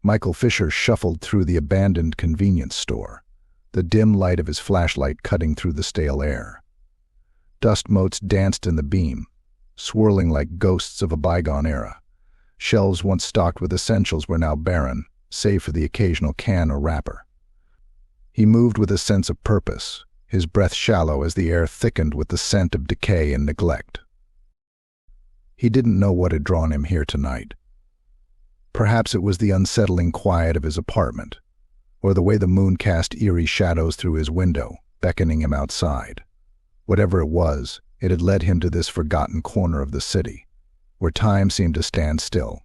Michael Fischer shuffled through the abandoned convenience store, the dim light of his flashlight cutting through the stale air. Dust motes danced in the beam, swirling like ghosts of a bygone era. Shelves once stocked with essentials were now barren, save for the occasional can or wrapper. He moved with a sense of purpose, his breath shallow as the air thickened with the scent of decay and neglect. He didn't know what had drawn him here tonight. Perhaps it was the unsettling quiet of his apartment, or the way the moon cast eerie shadows through his window, beckoning him outside. Whatever it was, it had led him to this forgotten corner of the city, where time seemed to stand still.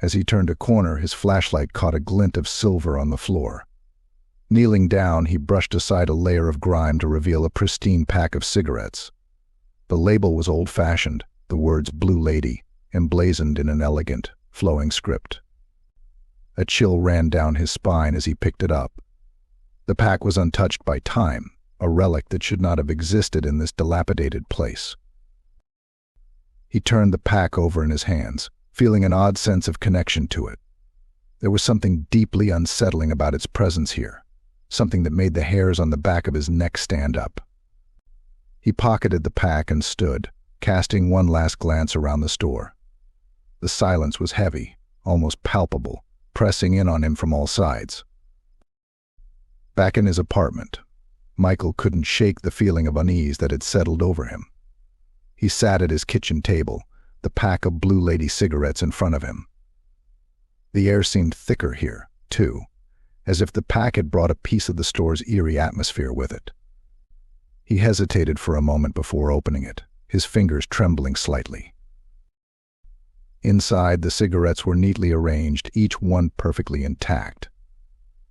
As he turned a corner, his flashlight caught a glint of silver on the floor. Kneeling down, he brushed aside a layer of grime to reveal a pristine pack of cigarettes. The label was old-fashioned, the words "Blue Lady" emblazoned in an elegant, flowing script. A chill ran down his spine as he picked it up. The pack was untouched by time, a relic that should not have existed in this dilapidated place. He turned the pack over in his hands, feeling an odd sense of connection to it. There was something deeply unsettling about its presence here, something that made the hairs on the back of his neck stand up. He pocketed the pack and stood, casting one last glance around the store. The silence was heavy, almost palpable, pressing in on him from all sides. Back in his apartment, Michael couldn't shake the feeling of unease that had settled over him. He sat at his kitchen table, the pack of Blue Lady cigarettes in front of him. The air seemed thicker here, too, as if the pack had brought a piece of the store's eerie atmosphere with it. He hesitated for a moment before opening it, his fingers trembling slightly. Inside, the cigarettes were neatly arranged, each one perfectly intact.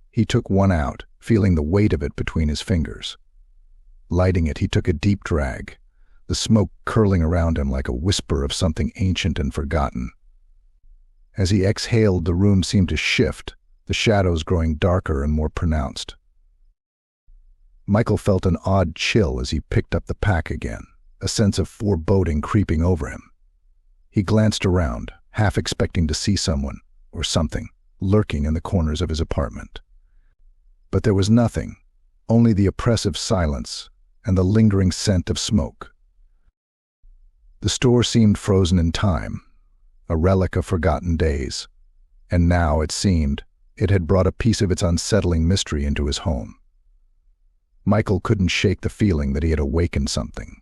He took one out, feeling the weight of it between his fingers. Lighting it, he took a deep drag, the smoke curling around him like a whisper of something ancient and forgotten. As he exhaled, the room seemed to shift, the shadows growing darker and more pronounced. Michael felt an odd chill as he picked up the pack again, a sense of foreboding creeping over him. He glanced around, half expecting to see someone, or something, lurking in the corners of his apartment. But there was nothing, only the oppressive silence and the lingering scent of smoke. The store seemed frozen in time, a relic of forgotten days, and now, it seemed, it had brought a piece of its unsettling mystery into his home. Michael couldn't shake the feeling that he had awakened something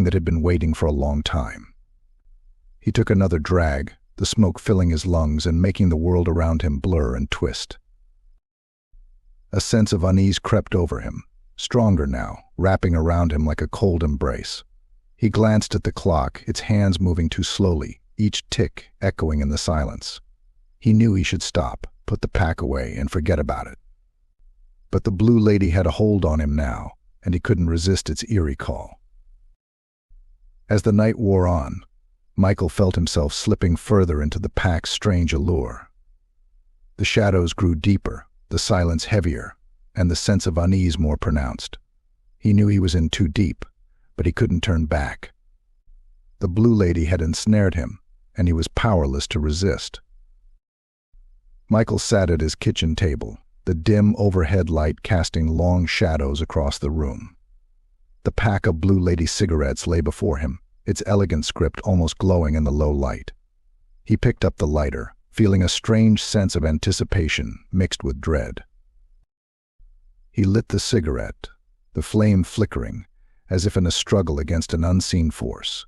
that had been waiting for a long time. He took another drag, the smoke filling his lungs and making the world around him blur and twist. A sense of unease crept over him, stronger now, wrapping around him like a cold embrace. He glanced at the clock, its hands moving too slowly, each tick echoing in the silence. He knew he should stop, put the pack away, and forget about it. But the Blue Lady had a hold on him now, and he couldn't resist its eerie call. As the night wore on, Michael felt himself slipping further into the pack's strange allure. The shadows grew deeper, the silence heavier, and the sense of unease more pronounced. He knew he was in too deep, but he couldn't turn back. The Blue Lady had ensnared him, and he was powerless to resist. Michael sat at his kitchen table, the dim overhead light casting long shadows across the room. The pack of Blue Lady cigarettes lay before him, its elegant script almost glowing in the low light. He picked up the lighter, feeling a strange sense of anticipation mixed with dread. He lit the cigarette, the flame flickering, as if in a struggle against an unseen force.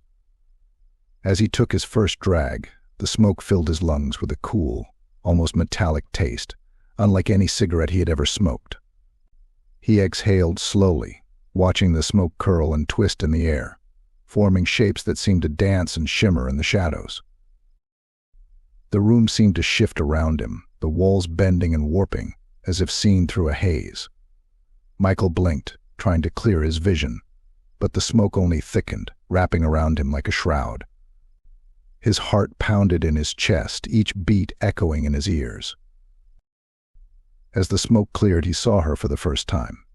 As he took his first drag, the smoke filled his lungs with a cool, almost metallic taste, unlike any cigarette he had ever smoked. He exhaled slowly, watching the smoke curl and twist in the air, forming shapes that seemed to dance and shimmer in the shadows. The room seemed to shift around him, the walls bending and warping, as if seen through a haze. Michael blinked, trying to clear his vision, but the smoke only thickened, wrapping around him like a shroud. His heart pounded in his chest, each beat echoing in his ears. As the smoke cleared, he saw her for the first time.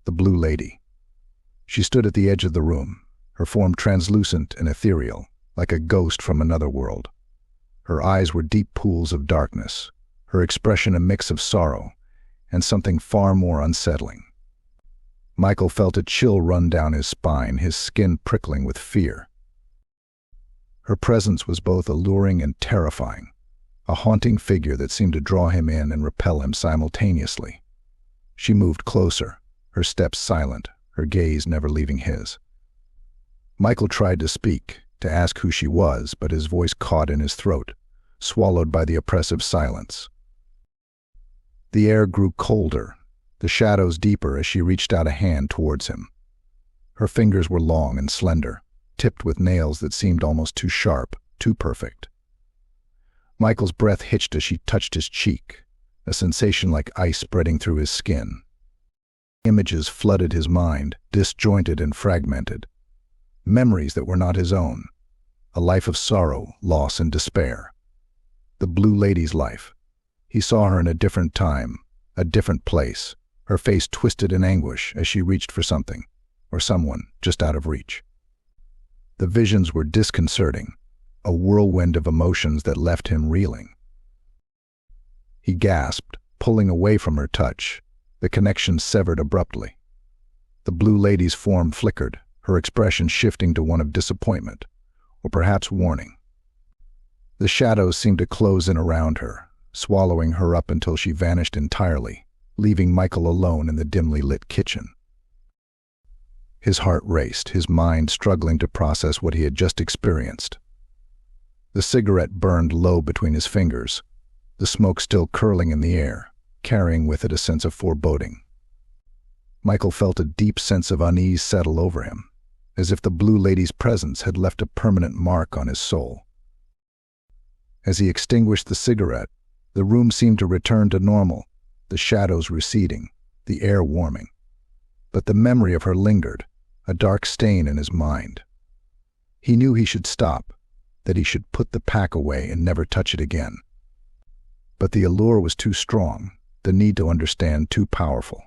The Blue Lady. She stood at the edge of the room, her form translucent and ethereal, like a ghost from another world. Her eyes were deep pools of darkness, her expression a mix of sorrow and something far more unsettling. Michael felt a chill run down his spine, his skin prickling with fear. Her presence was both alluring and terrifying, a haunting figure that seemed to draw him in and repel him simultaneously. She moved closer, her steps silent, her gaze never leaving his. Michael tried to speak, to ask who she was, but his voice caught in his throat, swallowed by the oppressive silence. The air grew colder, the shadows deeper as she reached out a hand towards him. Her fingers were long and slender, tipped with nails that seemed almost too sharp, too perfect. Michael's breath hitched as she touched his cheek, a sensation like ice spreading through his skin. Images flooded his mind, disjointed and fragmented. Memories that were not his own. A life of sorrow, loss, and despair. The Blue Lady's life. He saw her in a different time, a different place, her face twisted in anguish as she reached for something, or someone, just out of reach. The visions were disconcerting, a whirlwind of emotions that left him reeling. He gasped, pulling away from her touch, the connection severed abruptly. The Blue Lady's form flickered, her expression shifting to one of disappointment, or perhaps warning. The shadows seemed to close in around her, swallowing her up until she vanished entirely, leaving Michael alone in the dimly lit kitchen. His heart raced, his mind struggling to process what he had just experienced. The cigarette burned low between his fingers, the smoke still curling in the air, carrying with it a sense of foreboding. Michael felt a deep sense of unease settle over him, as if the Blue Lady's presence had left a permanent mark on his soul. As he extinguished the cigarette, the room seemed to return to normal, the shadows receding, the air warming. But the memory of her lingered, a dark stain in his mind. He knew he should stop, that he should put the pack away and never touch it again. But the allure was too strong, the need to understand too powerful.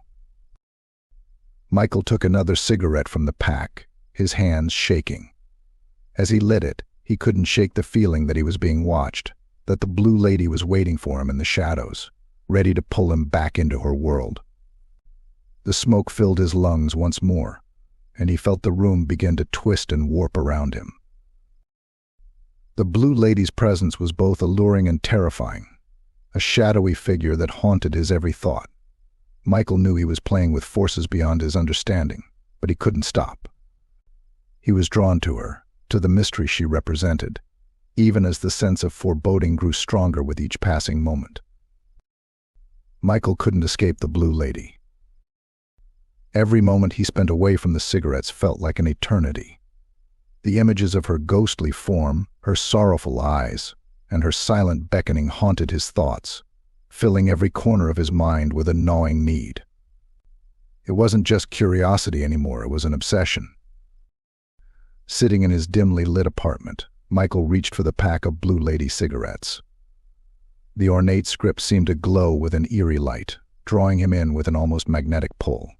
Michael took another cigarette from the pack, his hands shaking. As he lit it, he couldn't shake the feeling that he was being watched, that the Blue Lady was waiting for him in the shadows, ready to pull him back into her world. The smoke filled his lungs once more, and he felt the room begin to twist and warp around him. The Blue Lady's presence was both alluring and terrifying, a shadowy figure that haunted his every thought. Michael knew he was playing with forces beyond his understanding, but he couldn't stop. He was drawn to her, to the mystery she represented, even as the sense of foreboding grew stronger with each passing moment. Michael couldn't escape the Blue Lady. Every moment he spent away from the cigarettes felt like an eternity. The images of her ghostly form, her sorrowful eyes, and her silent beckoning haunted his thoughts, filling every corner of his mind with a gnawing need. It wasn't just curiosity anymore, it was an obsession. Sitting in his dimly lit apartment, Michael reached for the pack of Blue Lady cigarettes. The ornate script seemed to glow with an eerie light, drawing him in with an almost magnetic pull.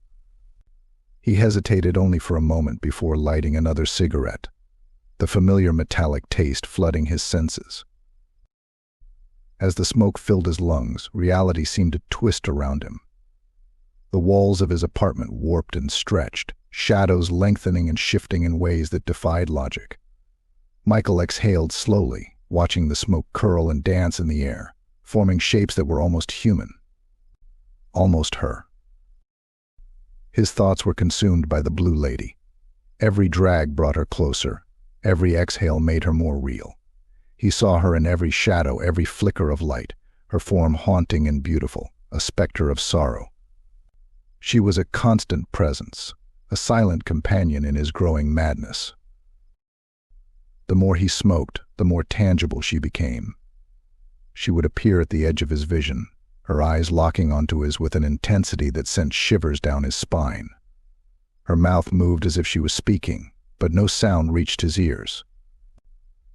He hesitated only for a moment before lighting another cigarette, the familiar metallic taste flooding his senses. As the smoke filled his lungs, reality seemed to twist around him. The walls of his apartment warped and stretched, shadows lengthening and shifting in ways that defied logic. Michael exhaled slowly, watching the smoke curl and dance in the air, forming shapes that were almost human. Almost her. His thoughts were consumed by the Blue Lady. Every drag brought her closer, every exhale made her more real. He saw her in every shadow, every flicker of light, her form haunting and beautiful, a specter of sorrow. She was a constant presence, a silent companion in his growing madness. The more he smoked, the more tangible she became. She would appear at the edge of his vision, her eyes locking onto his with an intensity that sent shivers down his spine. Her mouth moved as if she was speaking, but no sound reached his ears.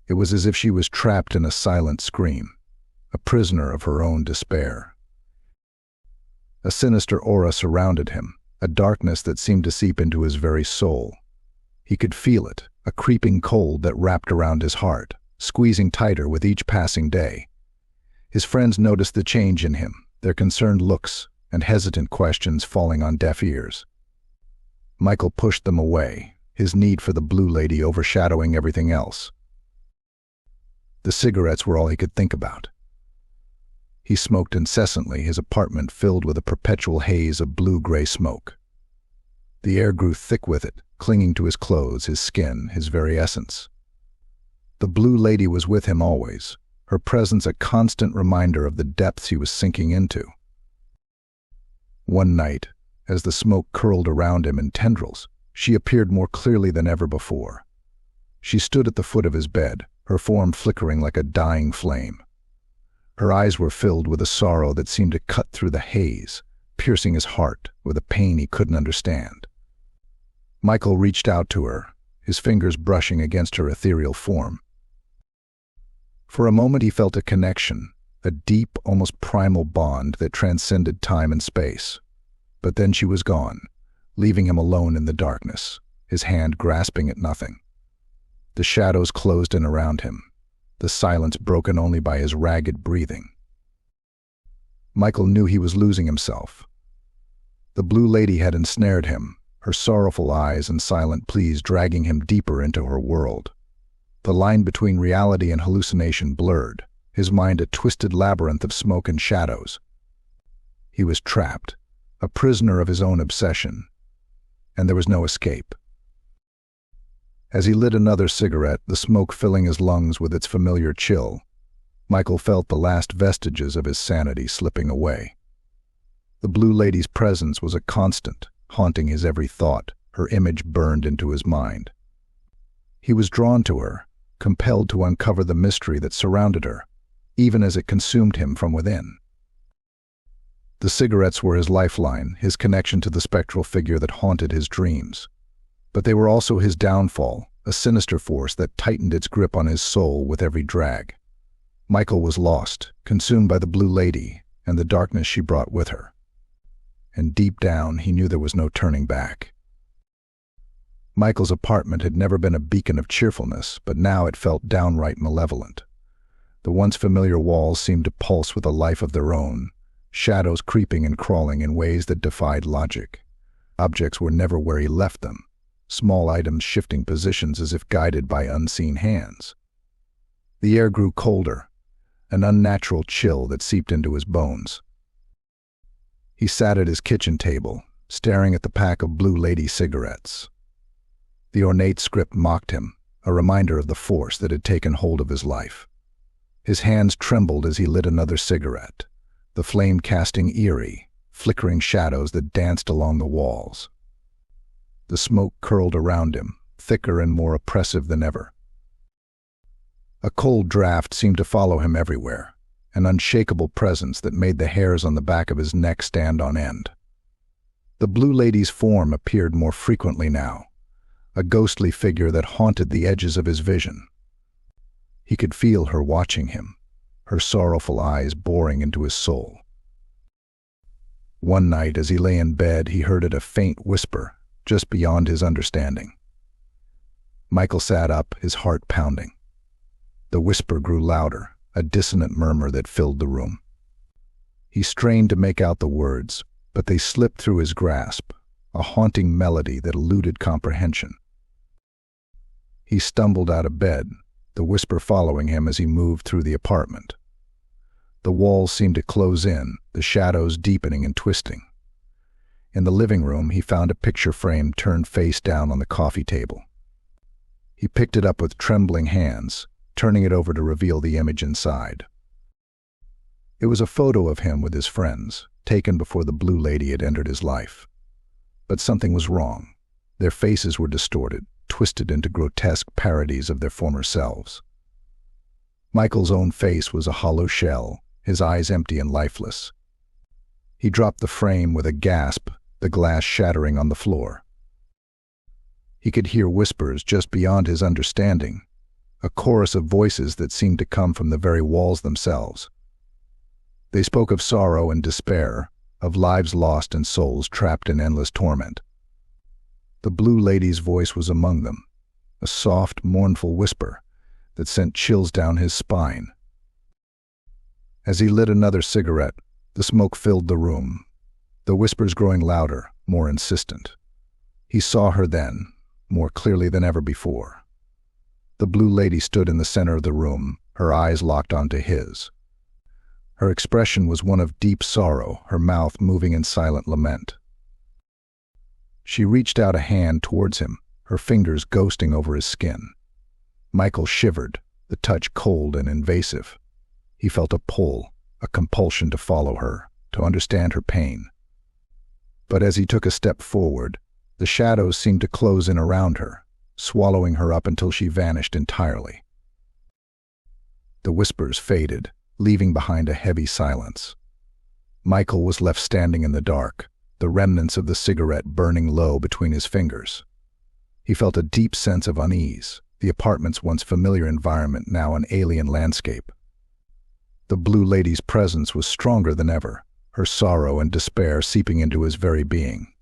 It was as if she was trapped in a silent scream, a prisoner of her own despair. A sinister aura surrounded him, a darkness that seemed to seep into his very soul. He could feel it, a creeping cold that wrapped around his heart, squeezing tighter with each passing day. His friends noticed the change in him, their concerned looks and hesitant questions falling on deaf ears. Michael pushed them away, his need for the blue lady overshadowing everything else. The cigarettes were all he could think about. He smoked incessantly, his apartment filled with a perpetual haze of blue-gray smoke. The air grew thick with it, clinging to his clothes, his skin, his very essence. The blue lady was with him always, her presence a constant reminder of the depths he was sinking into. One night, as the smoke curled around him in tendrils, she appeared more clearly than ever before. She stood at the foot of his bed, her form flickering like a dying flame. Her eyes were filled with a sorrow that seemed to cut through the haze, piercing his heart with a pain he couldn't understand. Michael reached out to her, his fingers brushing against her ethereal form. For a moment he felt a connection, a deep, almost primal bond that transcended time and space. But then she was gone, leaving him alone in the darkness, his hand grasping at nothing. The shadows closed in around him, the silence broken only by his ragged breathing. Michael knew he was losing himself. The blue lady had ensnared him, her sorrowful eyes and silent pleas dragging him deeper into her world. The line between reality and hallucination blurred, his mind a twisted labyrinth of smoke and shadows. He was trapped, a prisoner of his own obsession, and there was no escape. As he lit another cigarette, the smoke filling his lungs with its familiar chill, Michael felt the last vestiges of his sanity slipping away. The blue lady's presence was a constant, haunting his every thought, her image burned into his mind. He was drawn to her, compelled to uncover the mystery that surrounded her, even as it consumed him from within. The cigarettes were his lifeline, his connection to the spectral figure that haunted his dreams. But they were also his downfall, a sinister force that tightened its grip on his soul with every drag. Michael was lost, consumed by the blue lady and the darkness she brought with her. And deep down, he knew there was no turning back. Michael's apartment had never been a beacon of cheerfulness, but now it felt downright malevolent. The once familiar walls seemed to pulse with a life of their own, shadows creeping and crawling in ways that defied logic. Objects were never where he left them, small items shifting positions as if guided by unseen hands. The air grew colder, an unnatural chill that seeped into his bones. He sat at his kitchen table, staring at the pack of Blue Lady cigarettes. The ornate script mocked him, a reminder of the force that had taken hold of his life. His hands trembled as he lit another cigarette, the flame casting eerie, flickering shadows that danced along the walls. The smoke curled around him, thicker and more oppressive than ever. A cold draft seemed to follow him everywhere, an unshakable presence that made the hairs on the back of his neck stand on end. The Blue Lady's form appeared more frequently now, a ghostly figure that haunted the edges of his vision. He could feel her watching him, her sorrowful eyes boring into his soul. One night, as he lay in bed, he heard it a faint whisper, just beyond his understanding. Michael sat up, his heart pounding. The whisper grew louder, a dissonant murmur that filled the room. He strained to make out the words, but they slipped through his grasp, a haunting melody that eluded comprehension. He stumbled out of bed, the whisper following him as he moved through the apartment. The walls seemed to close in, the shadows deepening and twisting. In the living room, he found a picture frame turned face down on the coffee table. He picked it up with trembling hands, turning it over to reveal the image inside. It was a photo of him with his friends, taken before the Blue Lady had entered his life. But something was wrong. Their faces were distorted, twisted into grotesque parodies of their former selves. Michael's own face was a hollow shell, his eyes empty and lifeless. He dropped the frame with a gasp, the glass shattering on the floor. He could hear whispers just beyond his understanding, a chorus of voices that seemed to come from the very walls themselves. They spoke of sorrow and despair, of lives lost and souls trapped in endless torment. The Blue Lady's voice was among them, a soft, mournful whisper, that sent chills down his spine. As he lit another cigarette, the smoke filled the room, the whispers growing louder, more insistent. He saw her then, more clearly than ever before. The blue lady stood in the center of the room, her eyes locked onto his. Her expression was one of deep sorrow, her mouth moving in silent lament. She reached out a hand towards him, her fingers ghosting over his skin. Michael shivered, the touch cold and invasive. He felt a pull, a compulsion to follow her, to understand her pain. But as he took a step forward, the shadows seemed to close in around her, swallowing her up until she vanished entirely. The whispers faded, leaving behind a heavy silence. Michael was left standing in the dark, the remnants of the cigarette burning low between his fingers. He felt a deep sense of unease, the apartment's once familiar environment now an alien landscape. The blue lady's presence was stronger than ever, her sorrow and despair seeping into his very being.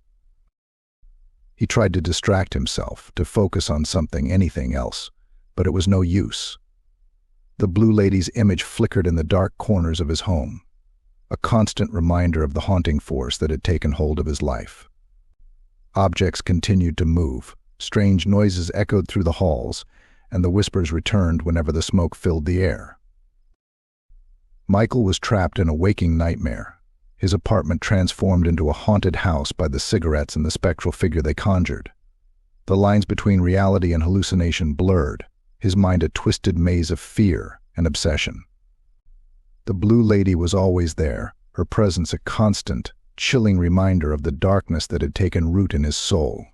He tried to distract himself, to focus on something, anything else, but it was no use. The blue lady's image flickered in the dark corners of his home, a constant reminder of the haunting force that had taken hold of his life. Objects continued to move, strange noises echoed through the halls, and the whispers returned whenever the smoke filled the air. Michael was trapped in a waking nightmare, his apartment transformed into a haunted house by the cigarettes and the spectral figure they conjured. The lines between reality and hallucination blurred, his mind a twisted maze of fear and obsession. The blue lady was always there, her presence a constant, chilling reminder of the darkness that had taken root in his soul.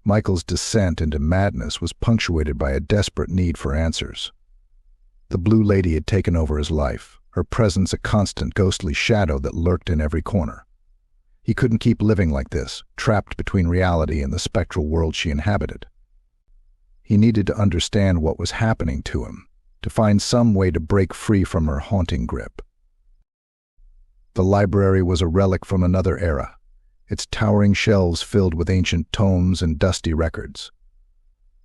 Michael's descent into madness was punctuated by a desperate need for answers. The blue lady had taken over his life, her presence a constant ghostly shadow that lurked in every corner. He couldn't keep living like this, trapped between reality and the spectral world she inhabited. He needed to understand what was happening to him, to find some way to break free from her haunting grip. The library was a relic from another era, its towering shelves filled with ancient tomes and dusty records.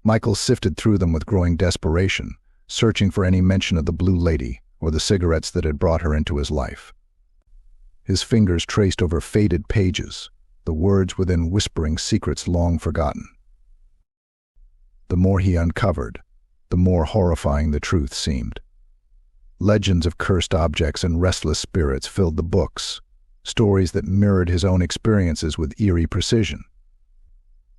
Michael sifted through them with growing desperation, searching for any mention of the blue lady or the cigarettes that had brought her into his life. His fingers traced over faded pages, the words within whispering secrets long forgotten. The more he uncovered, the more horrifying the truth seemed. Legends of cursed objects and restless spirits filled the books, stories that mirrored his own experiences with eerie precision.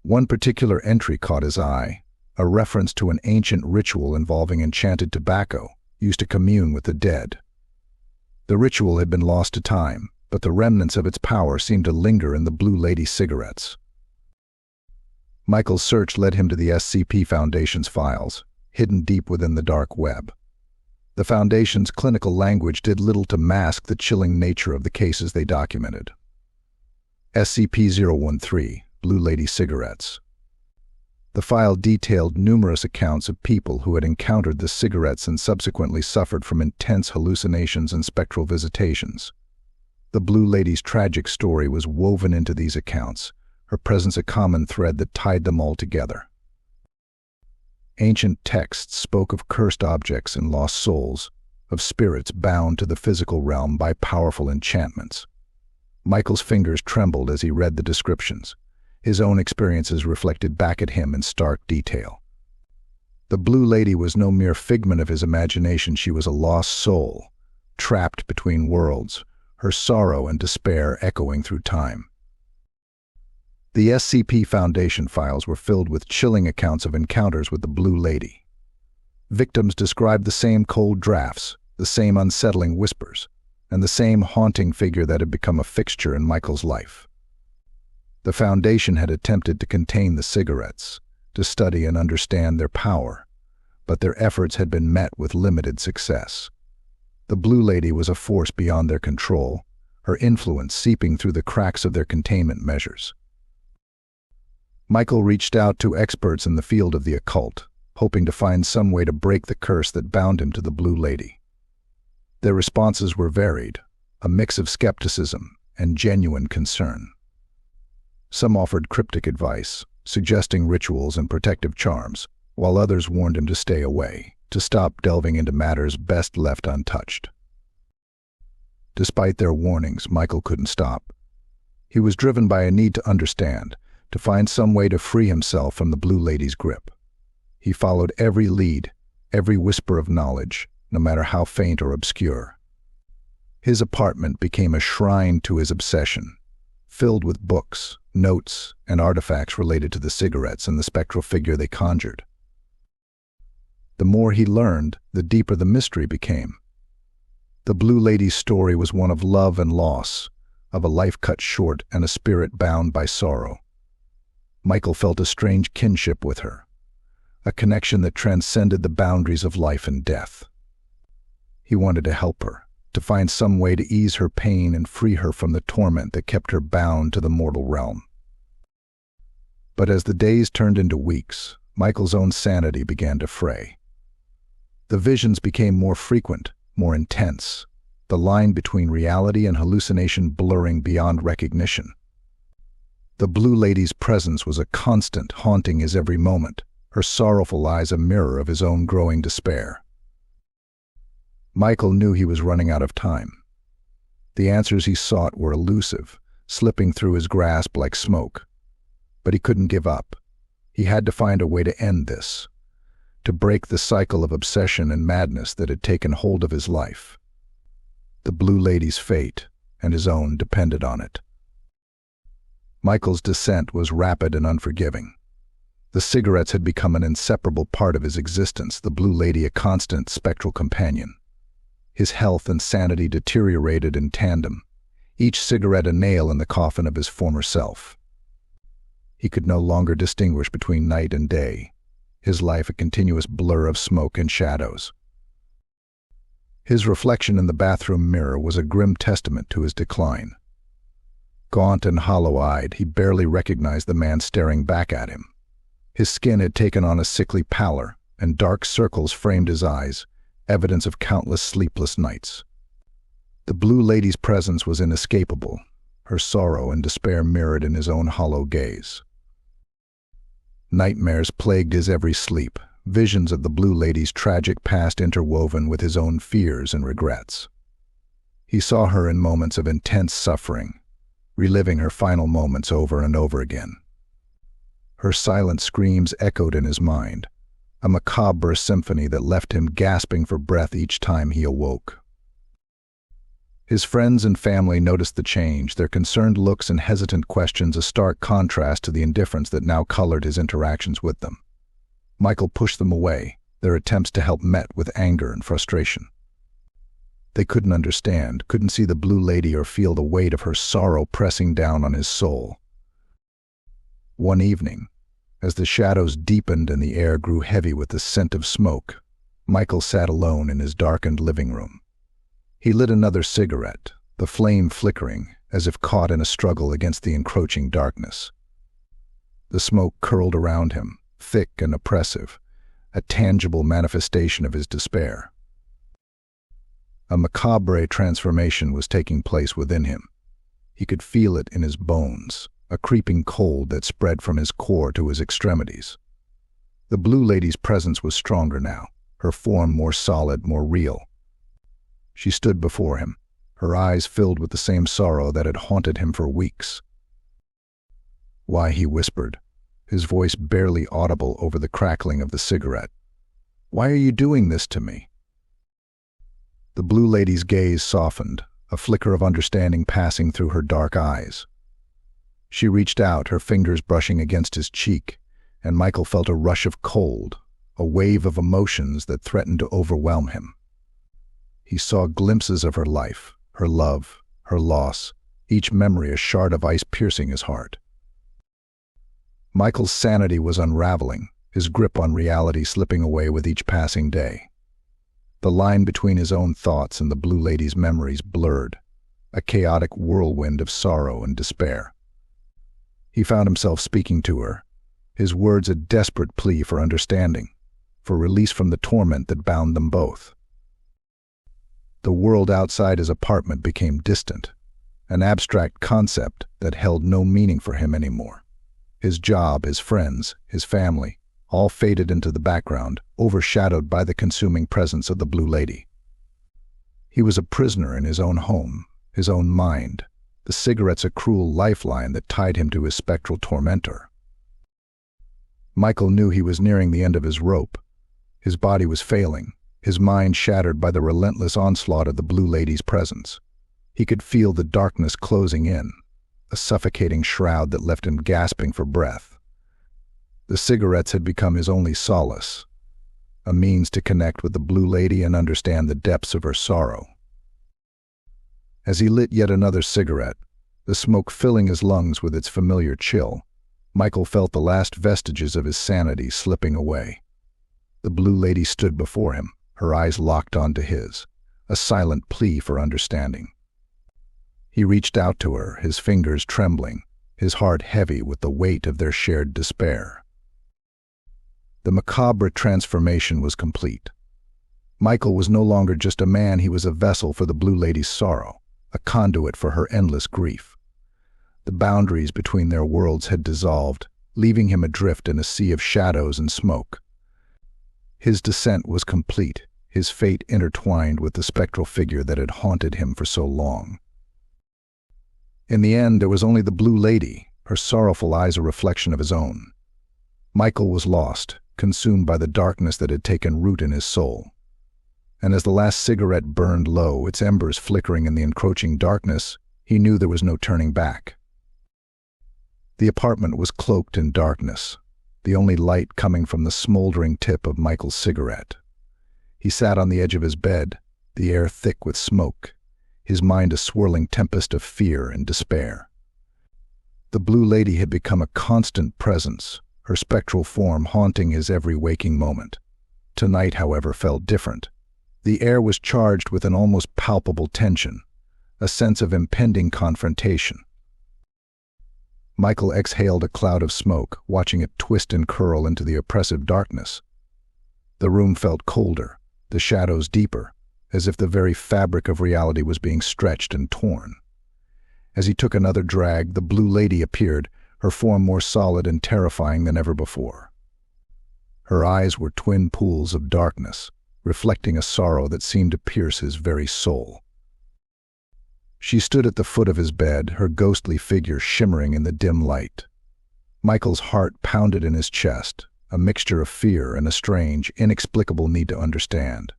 One particular entry caught his eye, a reference to an ancient ritual involving enchanted tobacco used to commune with the dead. The ritual had been lost to time, but the remnants of its power seemed to linger in the blue lady cigarettes. Michael's search led him to the SCP Foundation's files, hidden deep within the dark web. The Foundation's clinical language did little to mask the chilling nature of the cases they documented. SCP-013, Blue Lady Cigarettes. The file detailed numerous accounts of people who had encountered the cigarettes and subsequently suffered from intense hallucinations and spectral visitations. The Blue Lady's tragic story was woven into these accounts, her presence a common thread that tied them all together. Ancient texts spoke of cursed objects and lost souls, of spirits bound to the physical realm by powerful enchantments. Michael's fingers trembled as he read the descriptions, his own experiences reflected back at him in stark detail. The Blue Lady was no mere figment of his imagination, she was a lost soul, trapped between worlds, her sorrow and despair echoing through time. The SCP Foundation files were filled with chilling accounts of encounters with the Blue Lady. Victims described the same cold drafts, the same unsettling whispers, and the same haunting figure that had become a fixture in Michael's life. The Foundation had attempted to contain the cigarettes, to study and understand their power, but their efforts had been met with limited success. The Blue Lady was a force beyond their control, her influence seeping through the cracks of their containment measures. Michael reached out to experts in the field of the occult, hoping to find some way to break the curse that bound him to the Blue Lady. Their responses were varied, a mix of skepticism and genuine concern. Some offered cryptic advice, suggesting rituals and protective charms, while others warned him to stay away, to stop delving into matters best left untouched. Despite their warnings, Michael couldn't stop. He was driven by a need to understand, to find some way to free himself from the Blue Lady's grip. He followed every lead, every whisper of knowledge, no matter how faint or obscure. His apartment became a shrine to his obsession, filled with books, notes, and artifacts related to the cigarettes and the spectral figure they conjured. The more he learned, the deeper the mystery became. The Blue Lady's story was one of love and loss, of a life cut short and a spirit bound by sorrow. Michael felt a strange kinship with her, a connection that transcended the boundaries of life and death. He wanted to help her, to find some way to ease her pain and free her from the torment that kept her bound to the mortal realm. But as the days turned into weeks, Michael's own sanity began to fray. The visions became more frequent, more intense, the line between reality and hallucination blurring beyond recognition. The Blue Lady's presence was a constant, haunting his every moment, her sorrowful eyes a mirror of his own growing despair. Michael knew he was running out of time. The answers he sought were elusive, slipping through his grasp like smoke. But he couldn't give up. He had to find a way to end this, to break the cycle of obsession and madness that had taken hold of his life. The Blue Lady's fate, and his own, depended on it. Michael's descent was rapid and unforgiving. The cigarettes had become an inseparable part of his existence, the Blue Lady a constant spectral companion. His health and sanity deteriorated in tandem, each cigarette a nail in the coffin of his former self. He could no longer distinguish between night and day, his life a continuous blur of smoke and shadows. His reflection in the bathroom mirror was a grim testament to his decline. Gaunt and hollow-eyed, he barely recognized the man staring back at him. His skin had taken on a sickly pallor, and dark circles framed his eyes, evidence of countless sleepless nights. The Blue Lady's presence was inescapable, her sorrow and despair mirrored in his own hollow gaze. Nightmares plagued his every sleep, visions of the Blue Lady's tragic past interwoven with his own fears and regrets. He saw her in moments of intense suffering, reliving her final moments over and over again. Her silent screams echoed in his mind, a macabre symphony that left him gasping for breath each time he awoke. His friends and family noticed the change, their concerned looks and hesitant questions a stark contrast to the indifference that now colored his interactions with them. Michael pushed them away, their attempts to help met with anger and frustration. They couldn't understand, couldn't see the Blue Lady or feel the weight of her sorrow pressing down on his soul. One evening, as the shadows deepened and the air grew heavy with the scent of smoke, Michael sat alone in his darkened living room. He lit another cigarette, the flame flickering, as if caught in a struggle against the encroaching darkness. The smoke curled around him, thick and oppressive, a tangible manifestation of his despair. A macabre transformation was taking place within him. He could feel it in his bones, a creeping cold that spread from his core to his extremities. The Blue Lady's presence was stronger now, her form more solid, more real. She stood before him, her eyes filled with the same sorrow that had haunted him for weeks. "Why," he whispered, his voice barely audible over the crackling of the cigarette. "Why are you doing this to me?" The Blue Lady's gaze softened, a flicker of understanding passing through her dark eyes. She reached out, her fingers brushing against his cheek, and Michael felt a rush of cold, a wave of emotions that threatened to overwhelm him. He saw glimpses of her life, her love, her loss, each memory a shard of ice piercing his heart. Michael's sanity was unraveling, his grip on reality slipping away with each passing day. The line between his own thoughts and the Blue Lady's memories blurred, a chaotic whirlwind of sorrow and despair. He found himself speaking to her, his words a desperate plea for understanding, for release from the torment that bound them both. The world outside his apartment became distant, an abstract concept that held no meaning for him anymore. His job, his friends, his family, all faded into the background, overshadowed by the consuming presence of the Blue Lady. He was a prisoner in his own home, his own mind, the cigarettes a cruel lifeline that tied him to his spectral tormentor. Michael knew he was nearing the end of his rope. His body was failing, his mind shattered by the relentless onslaught of the Blue Lady's presence. He could feel the darkness closing in, a suffocating shroud that left him gasping for breath. The cigarettes had become his only solace, a means to connect with the Blue Lady and understand the depths of her sorrow. As he lit yet another cigarette, the smoke filling his lungs with its familiar chill, Michael felt the last vestiges of his sanity slipping away. The Blue Lady stood before him, her eyes locked onto his, a silent plea for understanding. He reached out to her, his fingers trembling, his heart heavy with the weight of their shared despair. The macabre transformation was complete. Michael was no longer just a man, he was a vessel for the Blue Lady's sorrow, a conduit for her endless grief. The boundaries between their worlds had dissolved, leaving him adrift in a sea of shadows and smoke. His descent was complete, his fate intertwined with the spectral figure that had haunted him for so long. In the end, there was only the Blue Lady, her sorrowful eyes a reflection of his own. Michael was lost, consumed by the darkness that had taken root in his soul. And as the last cigarette burned low, its embers flickering in the encroaching darkness, he knew there was no turning back. The apartment was cloaked in darkness, the only light coming from the smoldering tip of Michael's cigarette. He sat on the edge of his bed, the air thick with smoke, his mind a swirling tempest of fear and despair. The Blue Lady had become a constant presence, her spectral form haunting his every waking moment. Tonight, however, felt different. The air was charged with an almost palpable tension, a sense of impending confrontation. Michael exhaled a cloud of smoke, watching it twist and curl into the oppressive darkness. The room felt colder, the shadows deeper, as if the very fabric of reality was being stretched and torn. As he took another drag, the Blue Lady appeared, her form more solid and terrifying than ever before. Her eyes were twin pools of darkness, reflecting a sorrow that seemed to pierce his very soul. She stood at the foot of his bed, her ghostly figure shimmering in the dim light. Michael's heart pounded in his chest, a mixture of fear and a strange, inexplicable need to understand.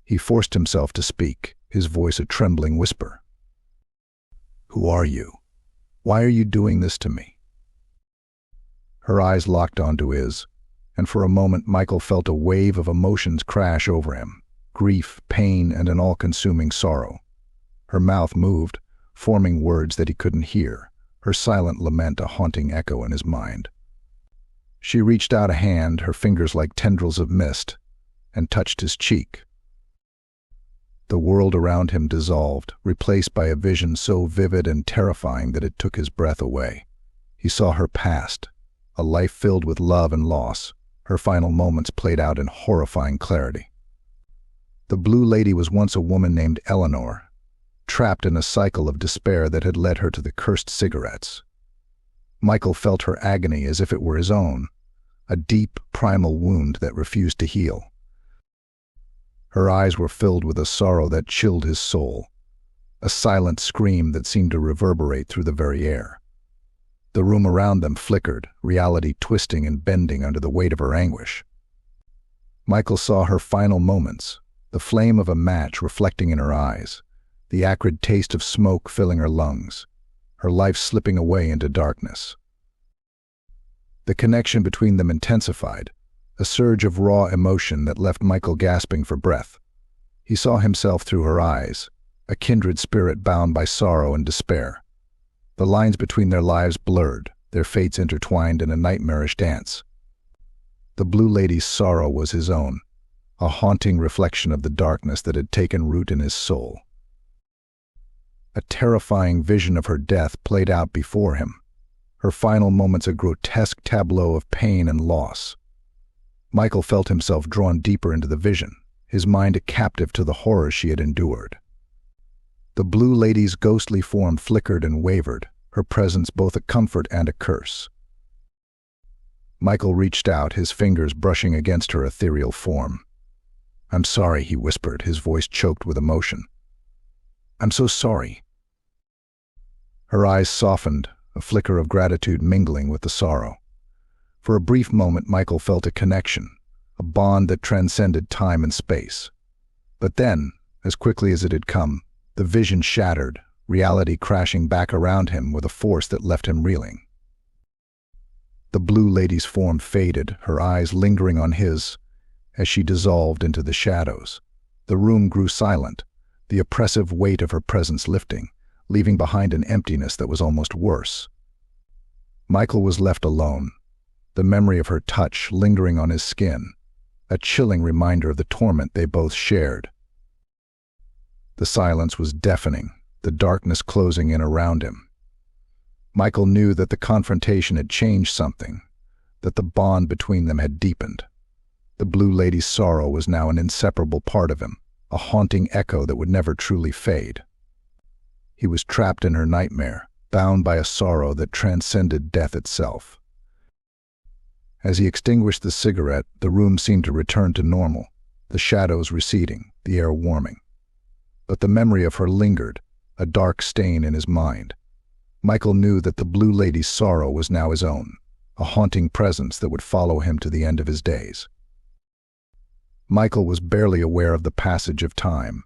He forced himself to speak, his voice a trembling whisper. "Who are you? Why are you doing this to me?" Her eyes locked onto his, and for a moment Michael felt a wave of emotions crash over him, grief, pain, and an all-consuming sorrow. Her mouth moved, forming words that he couldn't hear, her silent lament a haunting echo in his mind. She reached out a hand, her fingers like tendrils of mist, and touched his cheek. The world around him dissolved, replaced by a vision so vivid and terrifying that it took his breath away. He saw her past, a life filled with love and loss, her final moments played out in horrifying clarity. The Blue Lady was once a woman named Eleanor, trapped in a cycle of despair that had led her to the cursed cigarettes. Michael felt her agony as if it were his own, a deep, primal wound that refused to heal. Her eyes were filled with a sorrow that chilled his soul, a silent scream that seemed to reverberate through the very air. The room around them flickered, reality twisting and bending under the weight of her anguish. Michael saw her final moments, the flame of a match reflecting in her eyes, the acrid taste of smoke filling her lungs, her life slipping away into darkness. The connection between them intensified, a surge of raw emotion that left Michael gasping for breath. He saw himself through her eyes, a kindred spirit bound by sorrow and despair. The lines between their lives blurred, their fates intertwined in a nightmarish dance. The Blue Lady's sorrow was his own, a haunting reflection of the darkness that had taken root in his soul. A terrifying vision of her death played out before him, her final moments a grotesque tableau of pain and loss. Michael felt himself drawn deeper into the vision, his mind a captive to the horror she had endured. The Blue Lady's ghostly form flickered and wavered, her presence both a comfort and a curse. Michael reached out, his fingers brushing against her ethereal form. "I'm sorry," he whispered, his voice choked with emotion. "I'm so sorry." Her eyes softened, a flicker of gratitude mingling with the sorrow. For a brief moment, Michael felt a connection, a bond that transcended time and space. But then, as quickly as it had come, the vision shattered, reality crashing back around him with a force that left him reeling. The Blue Lady's form faded, her eyes lingering on his, as she dissolved into the shadows. The room grew silent, the oppressive weight of her presence lifting, leaving behind an emptiness that was almost worse. Michael was left alone, the memory of her touch lingering on his skin, a chilling reminder of the torment they both shared. The silence was deafening, the darkness closing in around him. Michael knew that the confrontation had changed something, that the bond between them had deepened. The Blue Lady's sorrow was now an inseparable part of him, a haunting echo that would never truly fade. He was trapped in her nightmare, bound by a sorrow that transcended death itself. As he extinguished the cigarette, the room seemed to return to normal, the shadows receding, the air warming. But the memory of her lingered, a dark stain in his mind. Michael knew that the Blue Lady's sorrow was now his own, a haunting presence that would follow him to the end of his days. Michael was barely aware of the passage of time.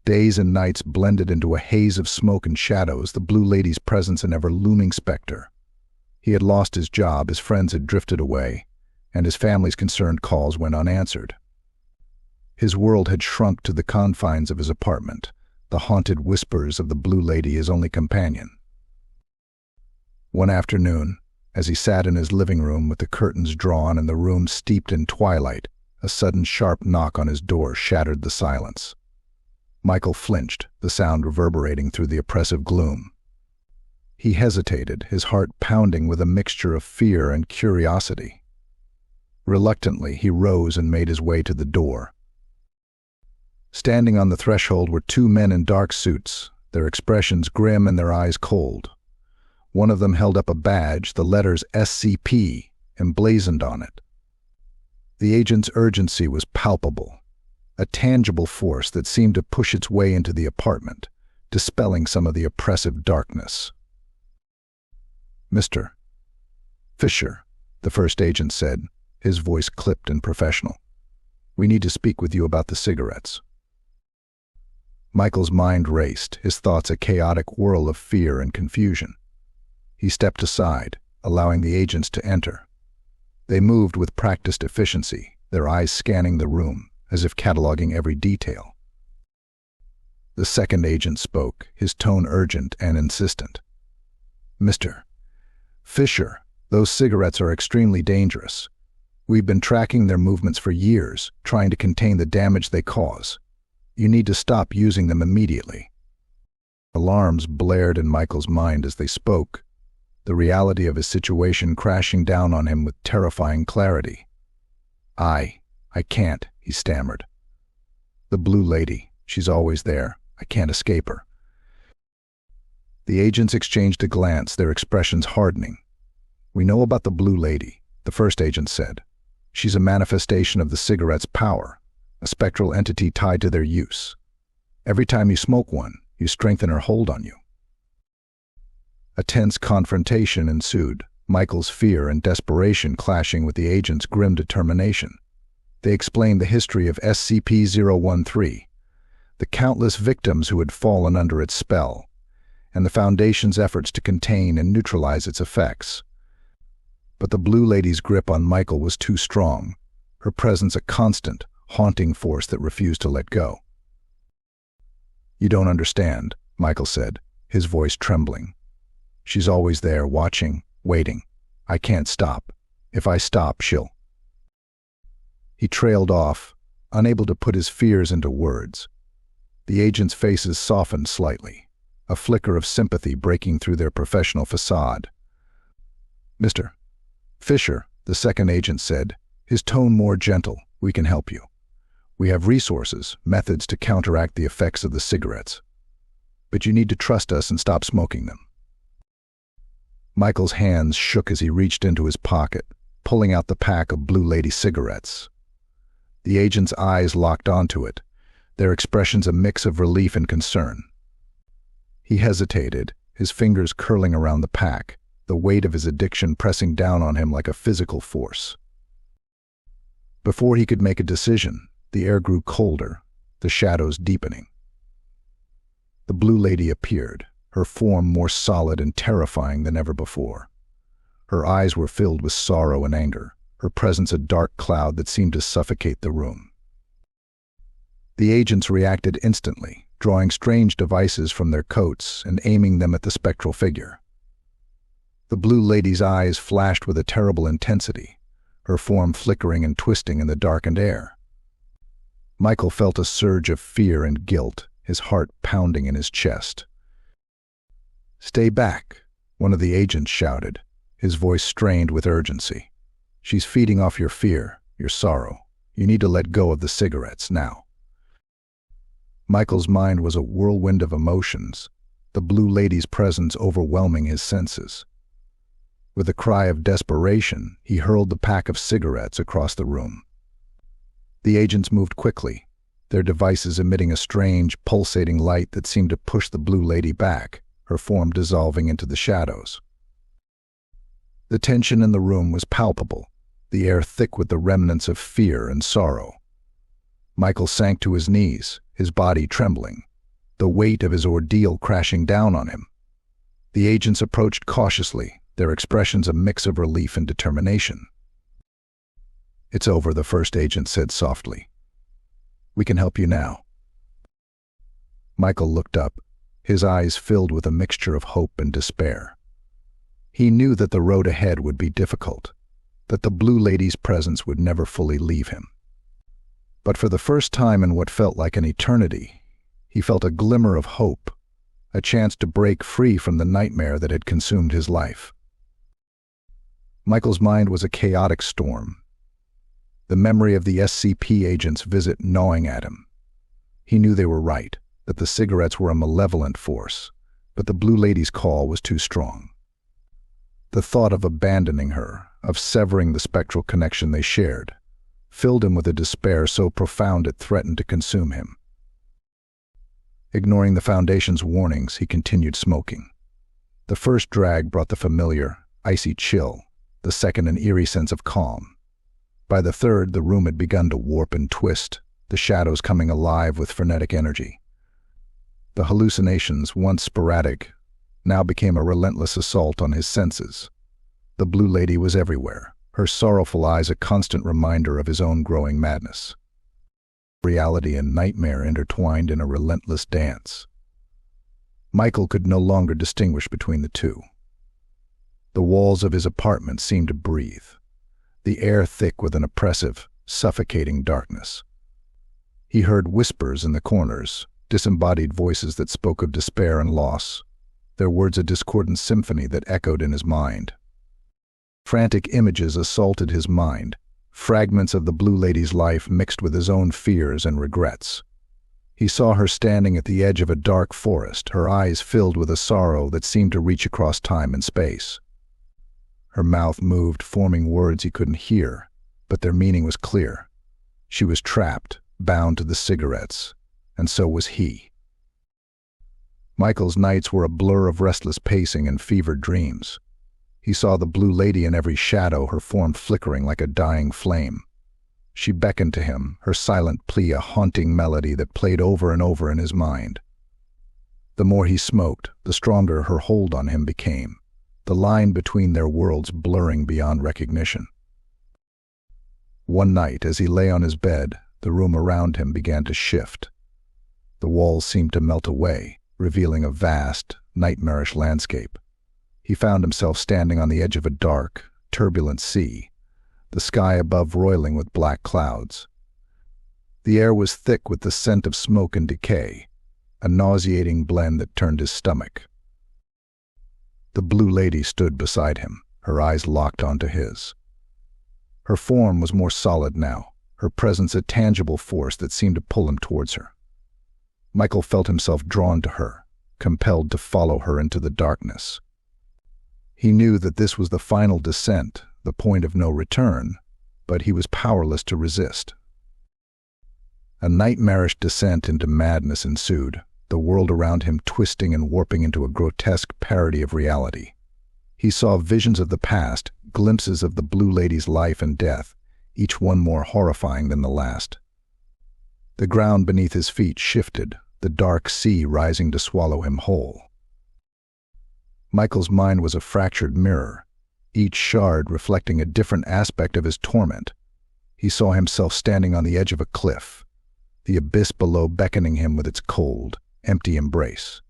Days and nights blended into a haze of smoke and shadows, the Blue Lady's presence an ever-looming specter. He had lost his job, his friends had drifted away, and his family's concerned calls went unanswered. His world had shrunk to the confines of his apartment, the haunted whispers of the Blue Lady his only companion. One afternoon, as he sat in his living room with the curtains drawn and the room steeped in twilight, a sudden sharp knock on his door shattered the silence. Michael flinched, the sound reverberating through the oppressive gloom. He hesitated, his heart pounding with a mixture of fear and curiosity. Reluctantly, he rose and made his way to the door. Standing on the threshold were two men in dark suits, their expressions grim and their eyes cold. One of them held up a badge, the letters SCP emblazoned on it. The agent's urgency was palpable, a tangible force that seemed to push its way into the apartment, dispelling some of the oppressive darkness. "Mr. Fischer," the first agent said, his voice clipped and professional. "We need to speak with you about the cigarettes." Michael's mind raced, his thoughts a chaotic whirl of fear and confusion. He stepped aside, allowing the agents to enter. They moved with practiced efficiency, their eyes scanning the room, as if cataloging every detail. The second agent spoke, his tone urgent and insistent. "Mr. Fischer, those cigarettes are extremely dangerous. We've been tracking their movements for years, trying to contain the damage they cause. You need to stop using them immediately." Alarms blared in Michael's mind as they spoke, the reality of his situation crashing down on him with terrifying clarity. I can't," he stammered. "The Blue Lady, she's always there. I can't escape her." The agents exchanged a glance, their expressions hardening. "We know about the Blue Lady," the first agent said. "She's a manifestation of the cigarette's power, a spectral entity tied to their use. Every time you smoke one, you strengthen her hold on you." A tense confrontation ensued, Michael's fear and desperation clashing with the agent's grim determination. They explained the history of SCP-013, the countless victims who had fallen under its spell, and the Foundation's efforts to contain and neutralize its effects. But the Blue Lady's grip on Michael was too strong, her presence a constant, haunting force that refused to let go. "You don't understand," Michael said, his voice trembling. "She's always there, watching, waiting. I can't stop. If I stop, she'll..." He trailed off, unable to put his fears into words. The agents' faces softened slightly, a flicker of sympathy breaking through their professional facade. "Mr. Fischer," the second agent said, his tone more gentle, "we can help you. We have resources, methods to counteract the effects of the cigarettes. But you need to trust us and stop smoking them." Michael's hands shook as he reached into his pocket, pulling out the pack of Blue Lady cigarettes. The agent's eyes locked onto it, their expressions a mix of relief and concern. He hesitated, his fingers curling around the pack, the weight of his addiction pressing down on him like a physical force. Before he could make a decision, the air grew colder, the shadows deepening. The Blue Lady appeared, her form more solid and terrifying than ever before. Her eyes were filled with sorrow and anger, her presence a dark cloud that seemed to suffocate the room. The agents reacted instantly, drawing strange devices from their coats and aiming them at the spectral figure. The Blue Lady's eyes flashed with a terrible intensity, her form flickering and twisting in the darkened air. Michael felt a surge of fear and guilt, his heart pounding in his chest. "Stay back," one of the agents shouted, his voice strained with urgency. "She's feeding off your fear, your sorrow. You need to let go of the cigarettes now." Michael's mind was a whirlwind of emotions, the Blue Lady's presence overwhelming his senses. With a cry of desperation, he hurled the pack of cigarettes across the room. The agents moved quickly, their devices emitting a strange, pulsating light that seemed to push the Blue Lady back, her form dissolving into the shadows. The tension in the room was palpable, the air thick with the remnants of fear and sorrow. Michael sank to his knees, his body trembling, the weight of his ordeal crashing down on him. The agents approached cautiously, their expressions a mix of relief and determination. "It's over," the first agent said softly. "We can help you now." Michael looked up, his eyes filled with a mixture of hope and despair. He knew that the road ahead would be difficult, that the Blue Lady's presence would never fully leave him. But for the first time in what felt like an eternity, he felt a glimmer of hope, a chance to break free from the nightmare that had consumed his life. Michael's mind was a chaotic storm, the memory of the SCP agent's visit gnawing at him. He knew they were right, that the cigarettes were a malevolent force, but the Blue Lady's call was too strong. The thought of abandoning her, of severing the spectral connection they shared, filled him with a despair so profound it threatened to consume him. Ignoring the Foundation's warnings, he continued smoking. The first drag brought the familiar, icy chill, the second an eerie sense of calm. By the third, the room had begun to warp and twist, the shadows coming alive with frenetic energy. The hallucinations, once sporadic, now became a relentless assault on his senses. The Blue Lady was everywhere, her sorrowful eyes a constant reminder of his own growing madness. Reality and nightmare intertwined in a relentless dance. Michael could no longer distinguish between the two. The walls of his apartment seemed to breathe, the air thick with an oppressive, suffocating darkness. He heard whispers in the corners, disembodied voices that spoke of despair and loss, their words a discordant symphony that echoed in his mind. Frantic images assaulted his mind, fragments of the Blue Lady's life mixed with his own fears and regrets. He saw her standing at the edge of a dark forest, her eyes filled with a sorrow that seemed to reach across time and space. Her mouth moved, forming words he couldn't hear, but their meaning was clear. She was trapped, bound to the cigarettes, and so was he. Michael's nights were a blur of restless pacing and fevered dreams. He saw the Blue Lady in every shadow, her form flickering like a dying flame. She beckoned to him, her silent plea a haunting melody that played over and over in his mind. The more he smoked, the stronger her hold on him became, the line between their worlds blurring beyond recognition. One night, as he lay on his bed, the room around him began to shift. The walls seemed to melt away, revealing a vast, nightmarish landscape. He found himself standing on the edge of a dark, turbulent sea, the sky above roiling with black clouds. The air was thick with the scent of smoke and decay, a nauseating blend that turned his stomach. The Blue Lady stood beside him, her eyes locked onto his. Her form was more solid now, her presence a tangible force that seemed to pull him towards her. Michael felt himself drawn to her, compelled to follow her into the darkness. He knew that this was the final descent, the point of no return, but he was powerless to resist. A nightmarish descent into madness ensued, the world around him twisting and warping into a grotesque parody of reality. He saw visions of the past, glimpses of the Blue Lady's life and death, each one more horrifying than the last. The ground beneath his feet shifted, the dark sea rising to swallow him whole. Michael's mind was a fractured mirror, each shard reflecting a different aspect of his torment. He saw himself standing on the edge of a cliff, the abyss below beckoning him with its cold, empty embrace.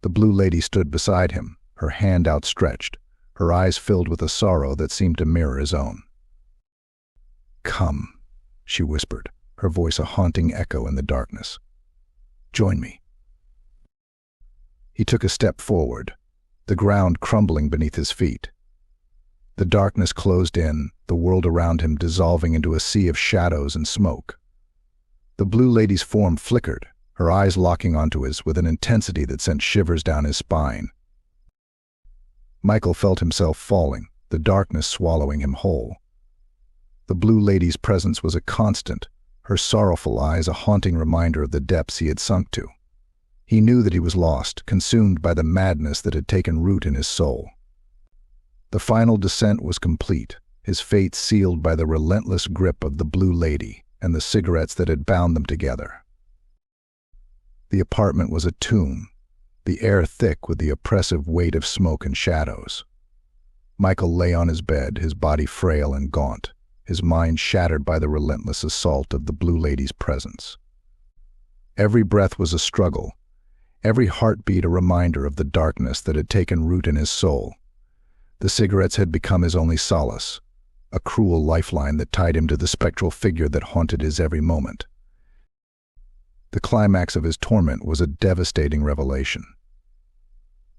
The Blue Lady stood beside him, her hand outstretched, her eyes filled with a sorrow that seemed to mirror his own. "Come," she whispered, her voice a haunting echo in the darkness. "Join me." He took a step forward, the ground crumbling beneath his feet. The darkness closed in, the world around him dissolving into a sea of shadows and smoke. The Blue Lady's form flickered, her eyes locking onto his with an intensity that sent shivers down his spine. Michael felt himself falling, the darkness swallowing him whole. The Blue Lady's presence was a constant, her sorrowful eyes a haunting reminder of the depths he had sunk to. He knew that he was lost, consumed by the madness that had taken root in his soul. The final descent was complete, his fate sealed by the relentless grip of the Blue Lady and the cigarettes that had bound them together. The apartment was a tomb, the air thick with the oppressive weight of smoke and shadows. Michael lay on his bed, his body frail and gaunt, his mind shattered by the relentless assault of the Blue Lady's presence. Every breath was a struggle, every heartbeat a reminder of the darkness that had taken root in his soul. The cigarettes had become his only solace, a cruel lifeline that tied him to the spectral figure that haunted his every moment. The climax of his torment was a devastating revelation.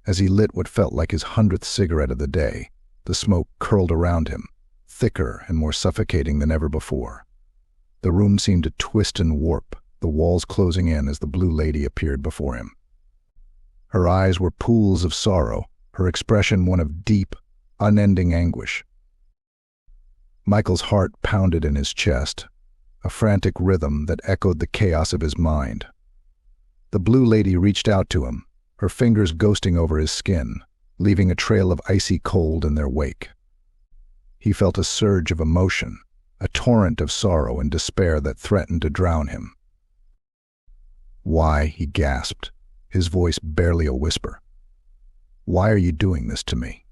As he lit what felt like his 100th cigarette of the day, the smoke curled around him, thicker and more suffocating than ever before. The room seemed to twist and warp, the walls closing in as the Blue Lady appeared before him. Her eyes were pools of sorrow, her expression one of deep, unending anguish. Michael's heart pounded in his chest, a frantic rhythm that echoed the chaos of his mind. The Blue Lady reached out to him, her fingers ghosting over his skin, leaving a trail of icy cold in their wake. He felt a surge of emotion, a torrent of sorrow and despair that threatened to drown him. "Why?" he gasped, his voice barely a whisper. "Why are you doing this to me?"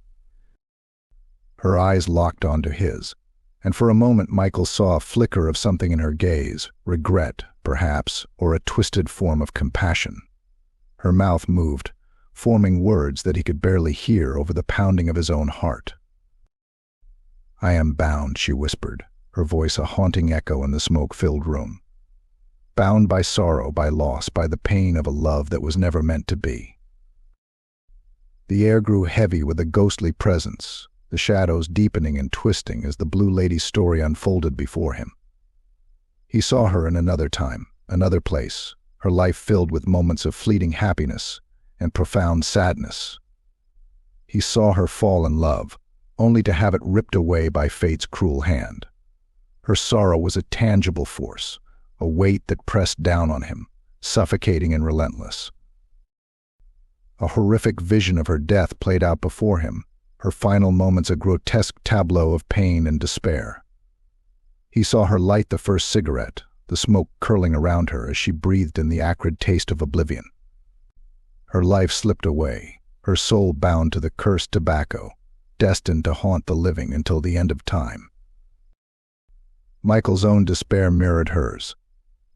Her eyes locked onto his, and for a moment Michael saw a flicker of something in her gaze, regret, perhaps, or a twisted form of compassion. Her mouth moved, forming words that he could barely hear over the pounding of his own heart. "I am bound," she whispered, her voice a haunting echo in the smoke-filled room. "Bound by sorrow, by loss, by the pain of a love that was never meant to be." The air grew heavy with a ghostly presence, the shadows deepening and twisting as the Blue Lady's story unfolded before him. He saw her in another time, another place, her life filled with moments of fleeting happiness and profound sadness. He saw her fall in love, only to have it ripped away by fate's cruel hand. Her sorrow was a tangible force, a weight that pressed down on him, suffocating and relentless. A horrific vision of her death played out before him, her final moments a grotesque tableau of pain and despair. He saw her light the first cigarette, the smoke curling around her as she breathed in the acrid taste of oblivion. Her life slipped away, her soul bound to the cursed tobacco, destined to haunt the living until the end of time. Michael's own despair mirrored hers,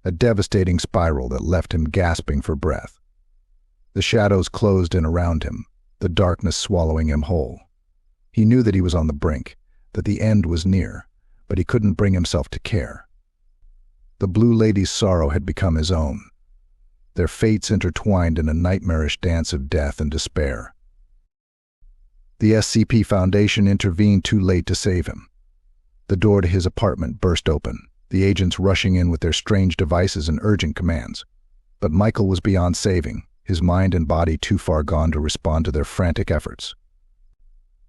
a devastating spiral that left him gasping for breath. The shadows closed in around him, the darkness swallowing him whole. He knew that he was on the brink, that the end was near, but he couldn't bring himself to care. The Blue Lady's sorrow had become his own, their fates intertwined in a nightmarish dance of death and despair. The SCP Foundation intervened too late to save him. The door to his apartment burst open, the agents rushing in with their strange devices and urgent commands. But Michael was beyond saving, his mind and body too far gone to respond to their frantic efforts.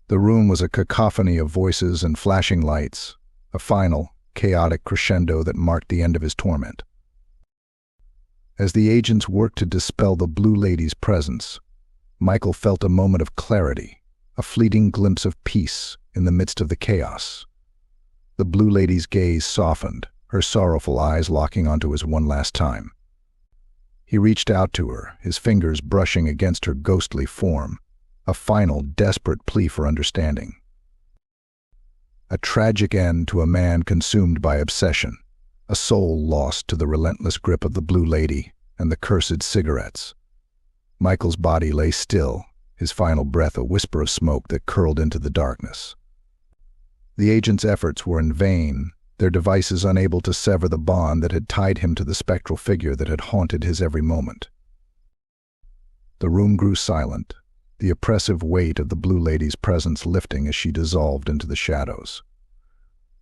The room was a cacophony of voices and flashing lights, a final, chaotic crescendo that marked the end of his torment. As the agents worked to dispel the Blue Lady's presence, Michael felt a moment of clarity, a fleeting glimpse of peace in the midst of the chaos. The Blue Lady's gaze softened, her sorrowful eyes locking onto his one last time. He reached out to her, his fingers brushing against her ghostly form, a final, desperate plea for understanding. A tragic end to a man consumed by obsession, a soul lost to the relentless grip of the Blue Lady and the cursed cigarettes. Michael's body lay still, his final breath a whisper of smoke that curled into the darkness. The agent's efforts were in vain, their devices unable to sever the bond that had tied him to the spectral figure that had haunted his every moment. The room grew silent, the oppressive weight of the Blue Lady's presence lifting as she dissolved into the shadows.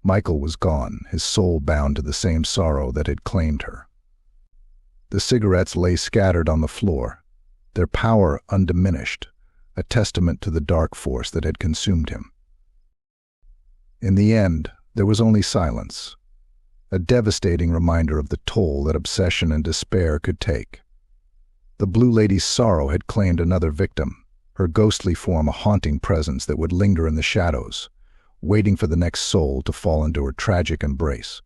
Michael was gone, his soul bound to the same sorrow that had claimed her. The cigarettes lay scattered on the floor, their power undiminished, a testament to the dark force that had consumed him. In the end, there was only silence, a devastating reminder of the toll that obsession and despair could take. The Blue Lady's sorrow had claimed another victim, her ghostly form a haunting presence that would linger in the shadows, waiting for the next soul to fall into her tragic embrace.